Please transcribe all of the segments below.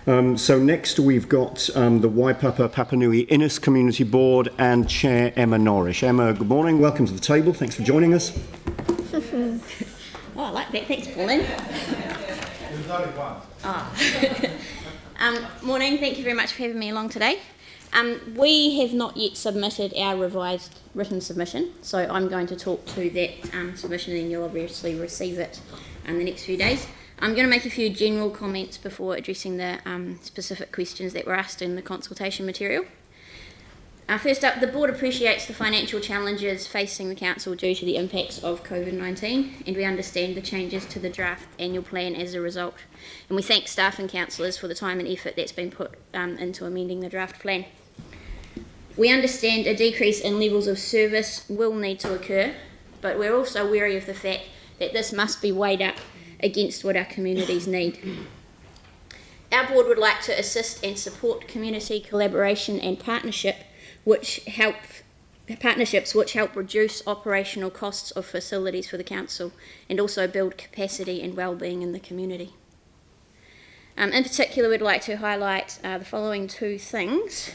So next we've got the Waipapa Papanui-Innes Community Board and Chair Emma Norrish. Emma, good morning. Welcome to the table. Thanks for joining us. Oh, I like that. Thanks, Pauline. There's only one. Morning. Thank you very much for having me along today. We have not yet submitted our revised written submission, so I'm going to talk to that submission, and you'll obviously receive it in the next few days. I'm going to make a few general comments before addressing the specific questions that were asked in the consultation material. First up, the board appreciates the financial challenges facing the council due to the impacts of COVID-19, and we understand the changes to the draft annual plan as a result. And we thank staff and councillors for the time and effort that's been put into amending the draft plan. We understand a decrease in levels of service will need to occur, but we're also wary of the fact that this must be weighed up against what our communities need. Our board would like to assist and support community collaboration and partnerships which help reduce operational costs of facilities for the council and also build capacity and wellbeing in the community. In particular, we'd like to highlight the following two things.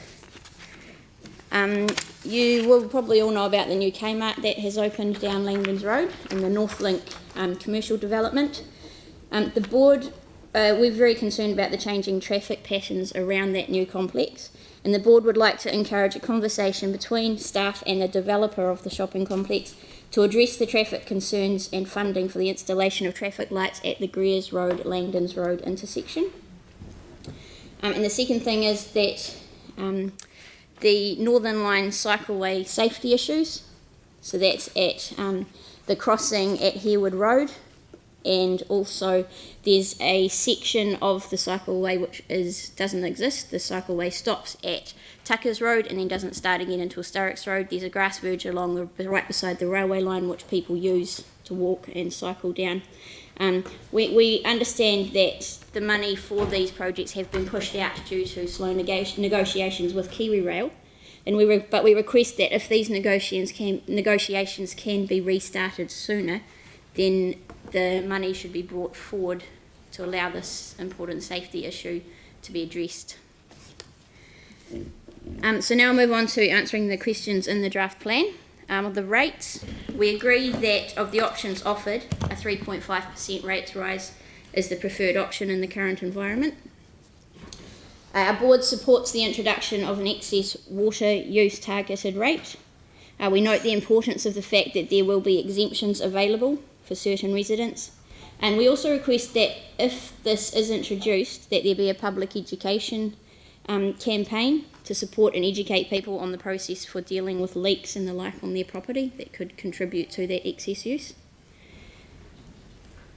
You will probably all know about the new Kmart that has opened down Langdons Road and the Northlink commercial development. The board, we're very concerned about the changing traffic patterns around that new complex, and the board would like to encourage a conversation between staff and the developer of the shopping complex to address the traffic concerns and funding for the installation of traffic lights at the Greers Road, Langdons Road intersection. And the second thing is that the Northern Line cycleway safety issues, so that's at the crossing at Harewood Road, and also there's a section of the cycleway which doesn't exist. The cycleway stops at Tuckers Road and then doesn't start again until Sturrocks Road. There's a grass verge along right beside the railway line which people use to walk and cycle down. We understand that the money for these projects have been pushed out due to slow negotiations with Kiwi Rail, but we request that if these negotiations can be restarted sooner, then the money should be brought forward to allow this important safety issue to be addressed. So now I'll move on to answering the questions in the draft plan. The rates, we agree that of the options offered, a 3.5% rates rise is the preferred option in the current environment. Our board supports the introduction of an excess water use targeted rate. We note the importance of the fact that there will be exemptions available for certain residents, and we also request that if this is introduced, that there be a public education campaign to support and educate people on the process for dealing with leaks and the like on their property that could contribute to that excess use.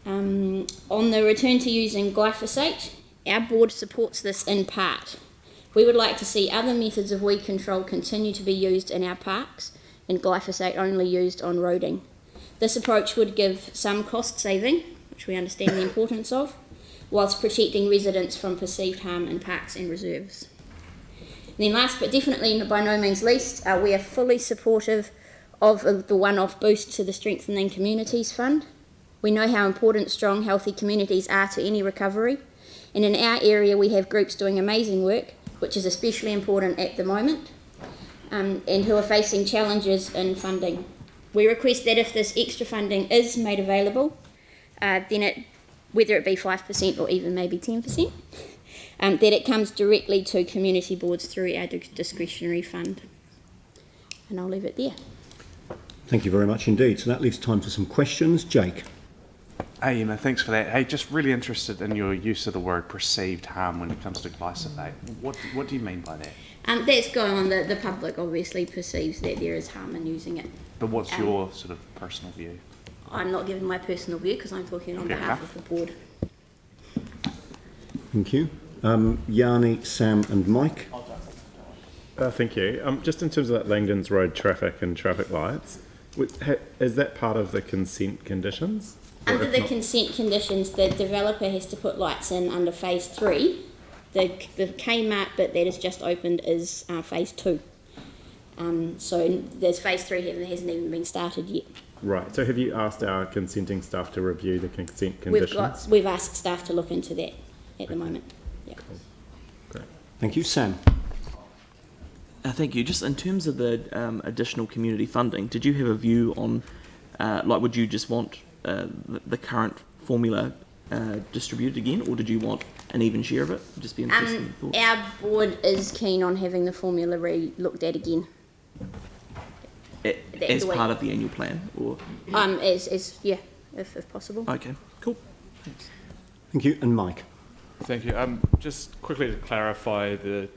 On the return to using glyphosate, our board supports this in part. We would like to see other methods of weed control continue to be used in our parks and glyphosate only used on roading. This approach would give some cost saving, which we understand the importance of, whilst protecting residents from perceived harm in parks and reserves. And then last but definitely by no means least, we are fully supportive of the one-off boost to the Strengthening Communities Fund. We know how important strong, healthy communities are to any recovery, and in our area we have groups doing amazing work, which is especially important at the moment, and who are facing challenges in funding. We request that if this extra funding is made available, then whether it be 5% or even maybe 10%, that it comes directly to community boards through our discretionary fund. And I'll leave it there. Thank you very much indeed. So that leaves time for some questions. Jake. Hey Emma, thanks for that. Hey, just really interested in your use of the word perceived harm when it comes to glyphosate. What do you mean by that? That's going on. The public obviously perceives that there is harm in using it. But what's your sort of personal view? I'm not giving my personal view because I'm talking on behalf of the board. Thank you. Yanni, Sam and Mike. Thank you. Just in terms of that Langdons Road traffic and traffic lights, is that part of the consent conditions? Under the consent conditions, the developer has to put lights in under phase 3. The Kmart bit that has just opened is phase 2. So there's phase 3 here that hasn't even been started yet. Right. So have you asked our consenting staff to review the consent conditions? We've asked staff to look into that at the moment. Yeah. Cool. Thank you, Sam. Thank you. Just in terms of the additional community funding, did you have a view on, would you just want the current formula distributed again, or did you want an even share of it? Just be interested in your thoughts. Our board is keen on having the formula looked at again. As part of the annual plan, or? If possible. Okay, cool. Thanks. Thank you, and Mike. Thank you. Just quickly to clarify the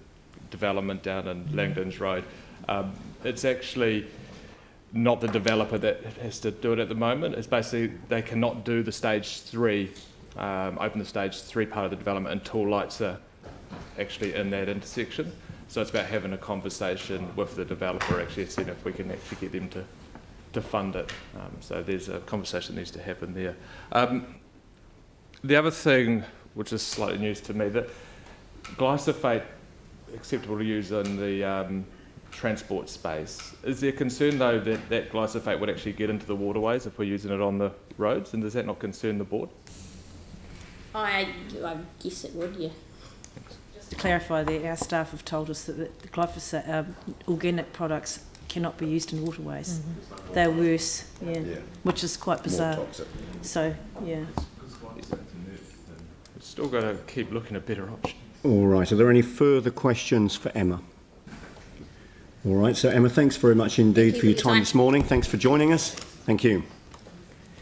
development down in Langdons Road, it's actually not the developer that has to do it at the moment. It's basically they cannot do the stage 3, open the stage 3 part of the development until lights are actually in that intersection. So it's about having a conversation with the developer, actually seeing if we can actually get them to fund it. So there's a conversation that needs to happen there. The other thing, which is slightly news to me, that glyphosate acceptable to use in the transport space. Is there concern though that glyphosate would actually get into the waterways if we're using it on the roads, and does that not concern the board? I guess it would, yeah. Just to clarify there, our staff have told us that the glyphosate, organic products cannot be used in waterways. Mm-hmm. They're worse, which is quite bizarre. More toxic. So, yeah. We've still got to keep looking at better options. All right, are there any further questions for Emma? All right, so Emma, thanks very much indeed for your time this morning. Thanks for joining us. Thank you.